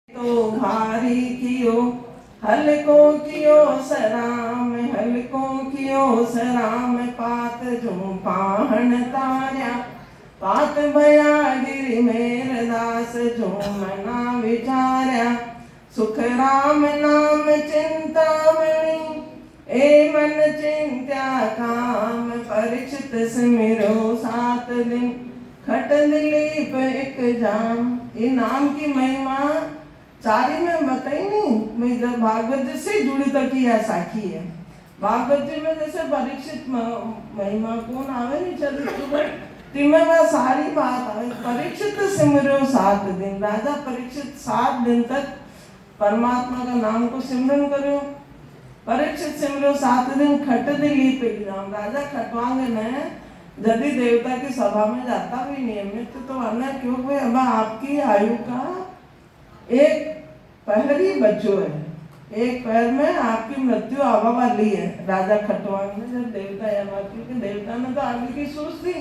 तो भारी कियो हलको कियो सराम, हलको कियो सराम, पात जो पाहन तार्या, पात भया गिरि मेर दास, जो मना विचार्या, सुख राम नाम चिंतामणि, ए मन चिंत्या काम, परीक्षित सिमिरो 7 दिन, खट दिलीप एक जाम। ये नाम की महिमा चारी में बताई नहीं, मैं जब भागवत जी से जुड़ी तक की यह साखी है। भागवत जी में जैसे परीक्षित महिमा कौन आवे नहीं चरित्र तिमे वह सारी बात आवे। परीक्षित सिमरो 7 दिन, राजा परीक्षित 7 दिन तक परमात्मा का नाम को सिमरन करो। परीक्षित सिमरो 7 दिन, खट दिलीप एग्जाम, राजा खटवांग ने यदि देवता की सभा में जाता भी नियमित तो वरना क्यों भाई अब आपकी आयु का एक पहर ही बच्चों है, एक पैर में आपकी मृत्यु आवा वाली है। राजा खटवांग ने जब देवता यमा, क्योंकि देवता ने तो आगे की सोच थी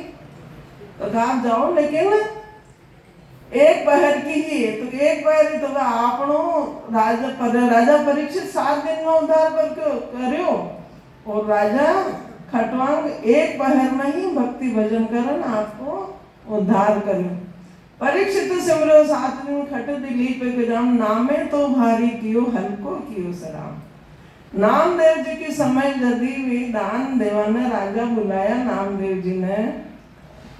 तो आप जाओ, लेकिन एक पहर की ही है तो एक पहर ही तो आपनो राजा परीक्षित 7 दिन में उद्धार करो और राजा खटवांग एक पहर में ही भक्ति भजन करन आपको उद्धार करो। परीक्षित सिमरो 7 दिन, खट दिलीप गजाम, नामे तो भारी कियो हल्को कियो सराम। नामदेव जी के समय यदि भी दान देवा ने राजा बुलाया नामदेव जी ने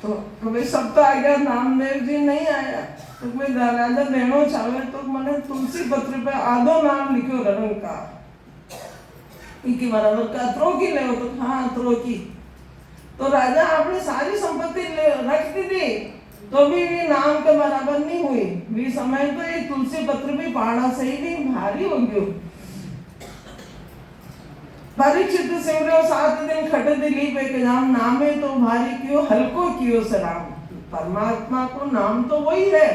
तो भाई सब तो आ गया, नामदेव जी नहीं आया तो भाई राजा देनो चाहे तो मैंने तुलसी पत्र पे आधो नाम लिखो रण का इनकी बराबर का अत्रो की ले तो हाँ अत्रो की। तो राजा आपने सारी संपत्ति रख दी थी तो भी नाम के बराबर नहीं हुई भी समय तो ये तुलसी पत्र भी पहाड़ा से ही भी भारी हो गयो। परीक्षित सिमरो 7 दिन, खट दिलीप एक जाम, नामे तो भारी कियो हल्को कियो सराम। परमात्मा को नाम तो वही है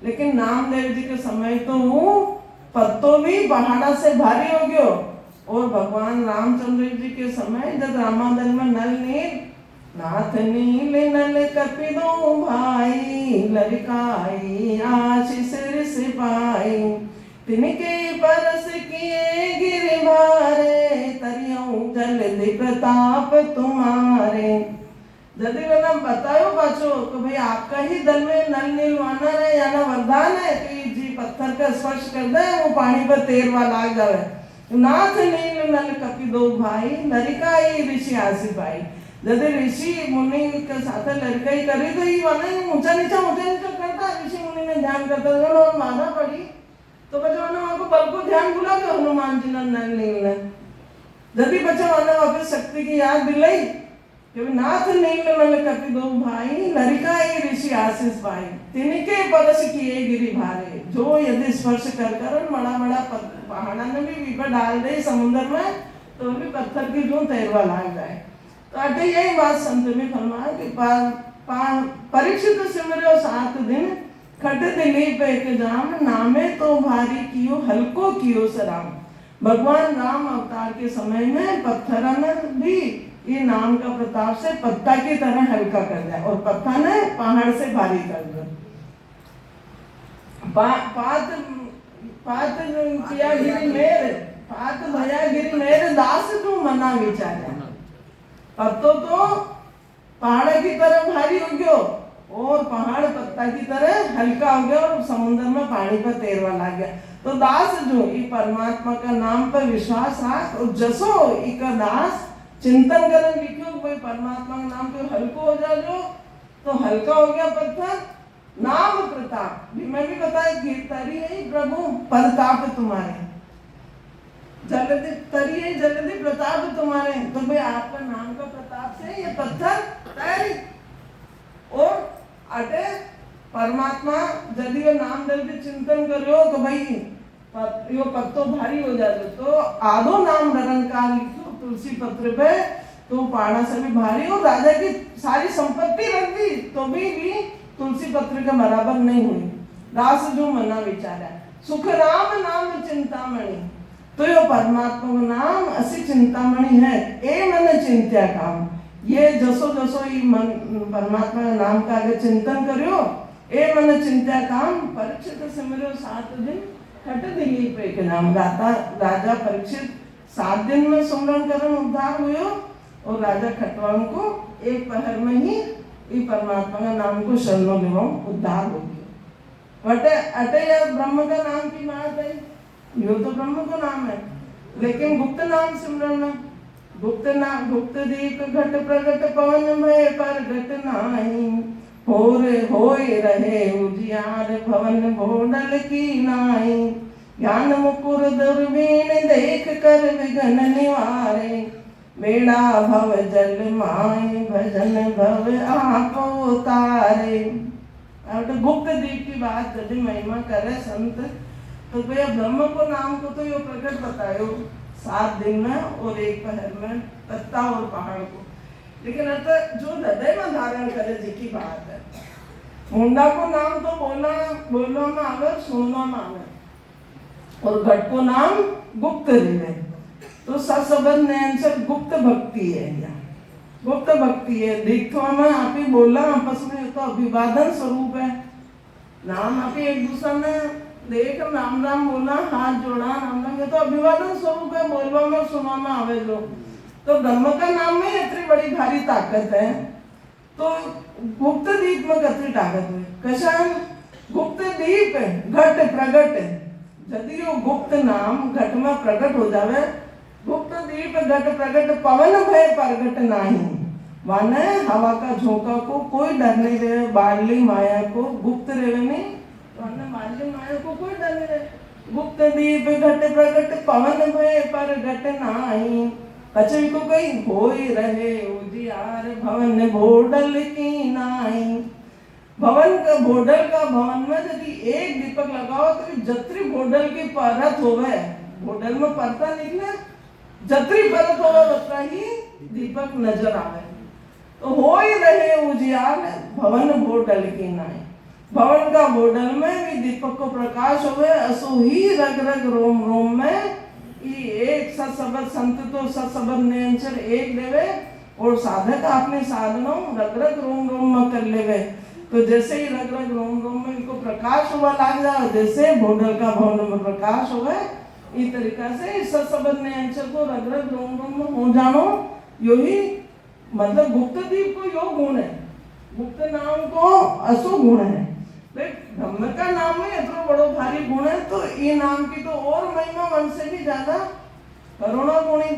लेकिन नामदेव जी के समय तो वो पत्तों भी पहाड़ा से भारी हो गयो। और भगवान रामचंद्र जी के समय जब रामादल में नल नील नाथ नील नल कपिदो भाई, लड़काई आशीष ऋषि पाई, तिनके परस किए गिर भारे, तरियों जल्दी प्रताप तुम्हारे। यदि मैंने बतायो बच्चों तो भाई आपका ही दल में नल नील वानर है या ना वरदान है कि जी पत्थर का स्पर्श कर दे वो पानी पर तैरवा लाग जावे। नाथ नील नल कपिदो भाई, लड़काई ऋषि आसी पाई। यदि ऋषि मुनि के साथ लड़काई करी तो ये वाला ऊंचा नीचा करता, ऋषि मुनि ने ध्यान करता और बाधा पड़ी तो बच्चा वहां को बल को ध्यान भुला के हनुमान जी ने नल नील ने यदि बच्चा वहां वापस शक्ति की याद दिलाई कि नाथ नील नल कपिदो भाई, लड़काई ऋषि आशीष पाई, तिनके परस किए गिरि भारे। जो यदि स्पर्श कर बड़ा बड़ा पहाड़ा ने भी विपा डाल दे समुद्र में तो भी पत्थर की जो तैरवा लाग जाए। तो अटे यही बात संत ने फरमाया कि परीक्षित सिमरो 7 दिन, खट दिलीप एक जाम, नामे तो भारी कियो हल्को कियो सराम। भगवान राम अवतार के समय में पत्थर ने भी ये नाम का प्रताप से पत्ता की तरह हल्का कर दिया और पत्ता ने पहाड़ से भारी कर दिया। पात किया गिरि मेर, पात भया गिरि मेर दास, तू मना विचारा। पत्तो तो पहाड़ की तरह भारी हो गयो और पहाड़ पत्ता की तरह हल्का हो गया और समुद्र में पानी पर तैरवा लग गया। तो दास जो ये परमात्मा का नाम पर विश्वास रख और जसो इका दास चिंतन करन लिखो कोई परमात्मा के नाम पे हल्को हो जा जो तो हल्का हो गया पत्थर। नाम प्रताप भी मैं भी बताया तरी है प्रभु प्रताप तुम्हारे, जल्दी तरी है जल्दी प्रताप तुम्हारे। तो भाई आपका नाम का प्रताप से ये पत्थर तैरी और अटे परमात्मा यदि वो नाम देव के चिंतन करो तो भाई यो पत्तो भारी हो जाते तो आधो नाम निरंकार लिखो तुलसी पत्र पे तो पहाड़ा से भी भारी हो। राजा की सारी संपत्ति रख दी तो भी तुलसी पत्र के बराबर नहीं हुई। दास जो मना विचारा, सुख राम नाम चिंतामणि, तो यो परमात्मा का नाम असी चिंतामणि है। ए मन चिंत्या काम, ये जसो जसो ये मन परमात्मा के नाम का अगर चिंतन करियो ए मन चिंत्या काम परीक्षित सिमरो 7 दिन खट दिलीप एक नाम। राजा परीक्षित 7 दिन में सुमरन करन उद्धार हुयो और राजा खटवान को एक पहर में ही परमात्मा का नाम को शरणों लेवो उद्धार हो गया। वटे अटे या ब्रह्म का नाम की बात है, यो तो ब्रह्म का नाम है, लेकिन गुप्त नाम सिमरन में गुप्त दीप घट प्रगट पवन भय पर घट नाही। होय रहे उजियार भवन भोडल की नाई। ज्ञान मुकुर दुर्बीन देख कर विघ्न निवारे। बेड़ा भव जल माय भजन भव आपो तारे। अब तो गुप्त दीप की बात यदि महिमा करे संत तो भैया ब्रह्म को नाम को तो यो प्रकट बतायो 7 दिन में और एक पहर में पत्ता और पहाड़ को। लेकिन अतः जो हृदय में धारण करे जी की बात है। मुंडा को नाम तो बोलना में आवे, सुनना में आवे, और घट को नाम गुप्त रहे तो ससबंध आंसर गुप्त भक्ति है। यहाँ गुप्त भक्ति है। दिखवा में आप ही बोला आपस में तो अभिवादन स्वरूप है। नाम आप ही एक दूसरे में देख राम राम बोला, हाथ जोड़ा, राम राम, ये तो अभिवादन स्वरूप है। बोलवा में सुनवा में आवे जो तो ब्रह्म का नाम में इतनी बड़ी भारी ताकत है। तो गुप्त दीप में कितनी ताकत हुई कशा गुप्त दीप घट प्रगट। यदि वो गुप्त नाम घट में प्रकट हो जावे, गुप्त दीप घट प्रगट पवन भय प्रगट नाही। माने हवा का झोंका को कोई डर नहीं रहे, बाली माया को गुप्त रहे नहीं, माने बाली माया को कोई डर नहीं रहे। गुप्त दीप घट प्रगट पवन भय प्रगट नाही। अच्छा इनको कहीं होई रहे उजियार भवन भोडल की नाई। भवन का भोडल का भवन में यदि एक दीपक लगाओ तो जत्री भोडल की परत होवे, भोडल में परता निकले, जत्री परत होवे उतना ही दीपक नजर आवे। तो होई रहे उजियार भवन भोडल की नाई। भवन का भोडल में भी दीपक को प्रकाश होवे, असो ही रग रग रोम रोम में एक सत्सबद संत तो सत्सबद नियंचर एक देवे और साधक अपने साधनों रग रग रोम रोम में कर लेवे। तो जैसे ही रग रग रोम रोम में इनको प्रकाश हुआ लाग जाए, जैसे भोडल का भवन में प्रकाश हुआ, इस तरीका से सत्सबद नियंचर को रग रग रोम रोम में हो जानो। यो ही मतलब गुप्त दीप को यो गुण है, गुप्त नाम को असो गुण है। ब्रह्म का नाम में इतना बड़ो भारी गुण है तो ये नाम की तो और महिमा मन से भी ज्यादा करोड़ों गुणी।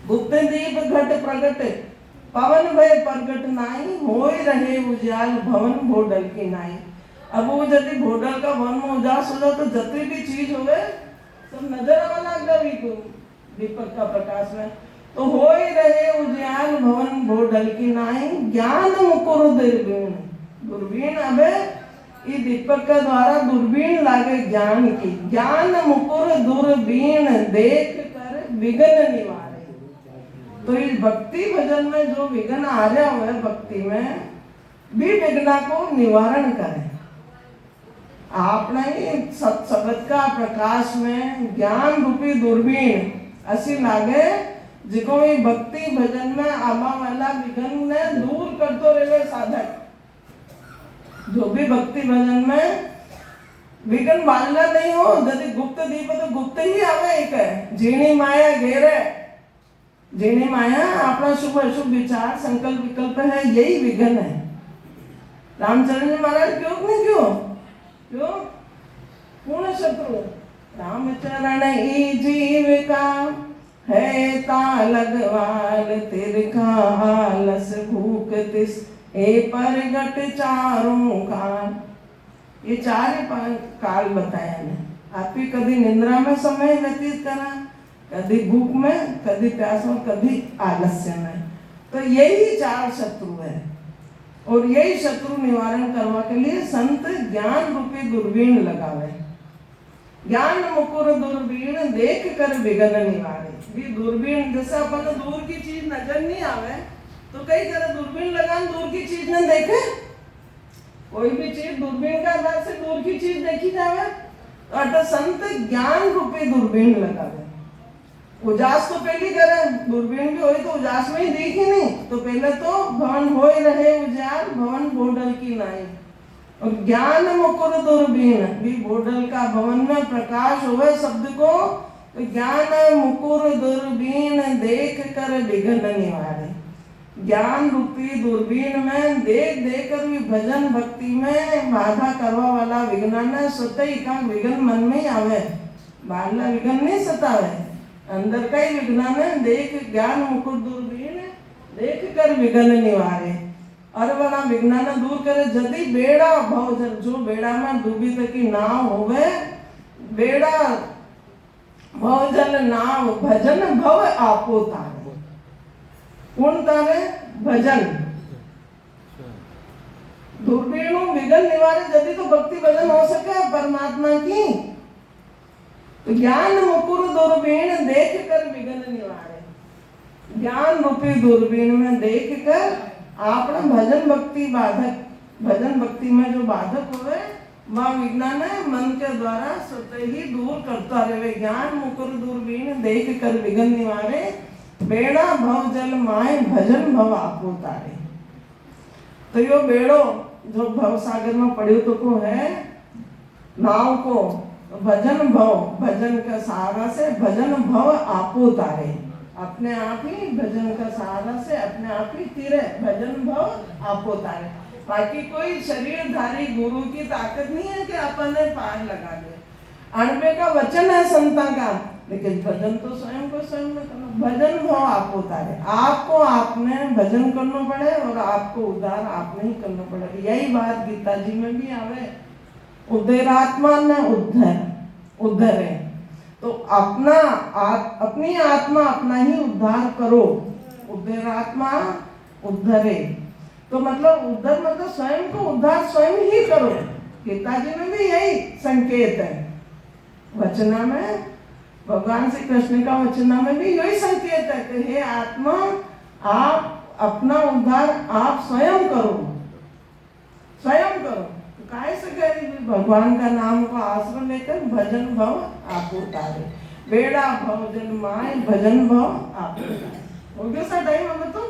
गुप्त दीप घट प्रगट पवन भय प्रगट नाई। होय रहे उजाल भवन भोडल की नाई। अब वो यदि भोडल का भवन में उजास हो जाए तो जितनी भी चीज होवे सब नजर आने लग जाए को दीपक का प्रकाश में। तो होय रहे उजाल भवन भोडल की नाई। ज्ञान मुकुर दुर्बीन। दूरबीन अबे ये दीपक के द्वारा दूरबीन लागे ज्ञान की। ज्ञान मुकुर दूरबीन देख कर विघ्न निवारे। तो इस भक्ति भजन में जो विघ्न आ रहा हुआ है भक्ति में भी विघ्न को निवारण करे। आपने सत शब्द का प्रकाश में ज्ञान रूपी दूरबीन ऐसी लागे जिको भक्ति भजन में आमा वाला विघ्न ने दूर करतो रहे साधक। जो भी भक्ति भजन में विघ्न बांधना नहीं हो, यदि गुप्त दीप तो गुप्त ही आवे एक है। जीनी माया घेरे, जीनी माया अपना शुभ अशुभ विचार संकल्प विकल्प है, यही विघ्न है। रामचंद्र जी महाराज क्यों नहीं क्यों पूर्ण शत्रु। रामचरण ई जीव का है तालगवाल तिरका आलस भूख तिस ए परगट चारों काल। ये 4 काल बताया ने। आप ही कभी निंद्रा में समय व्यतीत करा, कभी भूख में, कभी प्यास में, कभी आलस्य में। तो यही 4 शत्रु है और यही शत्रु निवारण करवा के लिए संत ज्ञान रूपी दूरबीन लगावे। ज्ञान मुकुर दूरबीन देख कर विघ्न निवारे। ये दूरबीन जैसे अपन दूर की चीज नजर नहीं आवे तो कई तरह दूरबीन लगान दूर की चीज न देखे। कोई भी चीज दूरबीन का आधार से दूर की चीज देखी जावे तो संत ज्ञान रूपी दूरबीन लगावे। उजास तो पहली करे, दूरबीन भी होई तो उजास में ही दिखी नहीं। तो पहले तो भवन होय रहे उजाल भवन भोडल की नाई। और ज्ञान मुकुर दूरबीन भी बोडल का भवन में प्रकाश हुए शब्द को, तो ज्ञान मुकुर दूरबीन देख कर विघ्न निवारे। ज्ञान रूपी दूरबीन में देख देख कर भी भजन भक्ति में बाधा करवा वाला विघ्न स्वतः ही का विघ्न मन में ही आवे, बाहरला विघ्न नहीं सतावे, अंदर का ही विघ्न देख ज्ञान मुकुर दूरबीन देख कर विघ्न निवारे। और वाला विघ्न दूर करे। यदि बेड़ा भव जल, जो बेड़ा में डूबी तकी नाव होवे, बेड़ा भव जल नाव भजन भव आपो तारे। कौन तारे? भजन। दूरबीन विघ्न निवारे। यदि तो भक्ति भजन हो सके परमात्मा की, तो ज्ञान मुकुर दूरबीन देख कर विघ्न निवारे। ज्ञान रूपी दूरबीन में देख कर आपने भजन भक्ति बाधक, भजन भक्ति में जो बाधक हुए वह विज्ञान मन के द्वारा स्वतः ही दूर करता रहे। ज्ञान मुकुर दूरबीन देख कर विघ्न निवारे, बेड़ा भव जल माए भजन भव आपो तारे। तो यो बेड़ो जो भव सागर में पड़ियो तो को है नाव को, भजन भव, भजन का सहारा से भजन भव आपो तारे। अपने आप ही भजन का सहारा से अपने आप ही तीरे, भजन भव आपो तारे। बाकी कोई शरीरधारी गुरु की ताकत नहीं है कि अपन ने पार लगा दे। अणबे का वचन है संता का, लेकिन भजन तो स्वयं को स्वयं में करना। भजन भाव आपको तारे, आपको आपने भजन करना पड़े और आपको उद्धार आपने ही करना पड़े। यही बात गीता जी में भी आवे, उद्धरात्मा न उद्धरे। तो अपनी आत्मा अपना ही उद्धार करो, उद्धरात्मा उद्धरे। तो मतलब उद्धर मतलब स्वयं को उद्धार स्वयं ही करो। गीता जी में भी यही संकेत है। वचना में भगवान श्री कृष्ण का वचना में भी यही संकेत है कि हे आत्मा, आप अपना उद्धार आप स्वयं करो, स्वयं करो। तो काहे से कह भगवान का नाम को आश्रय लेकर भजन भव आप उतारे, बेड़ा भव जल माए भजन भव आप उतारे। हो गया सा टाइम हमें तो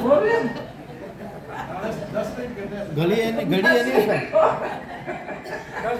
बोल रहे घड़ी है नहीं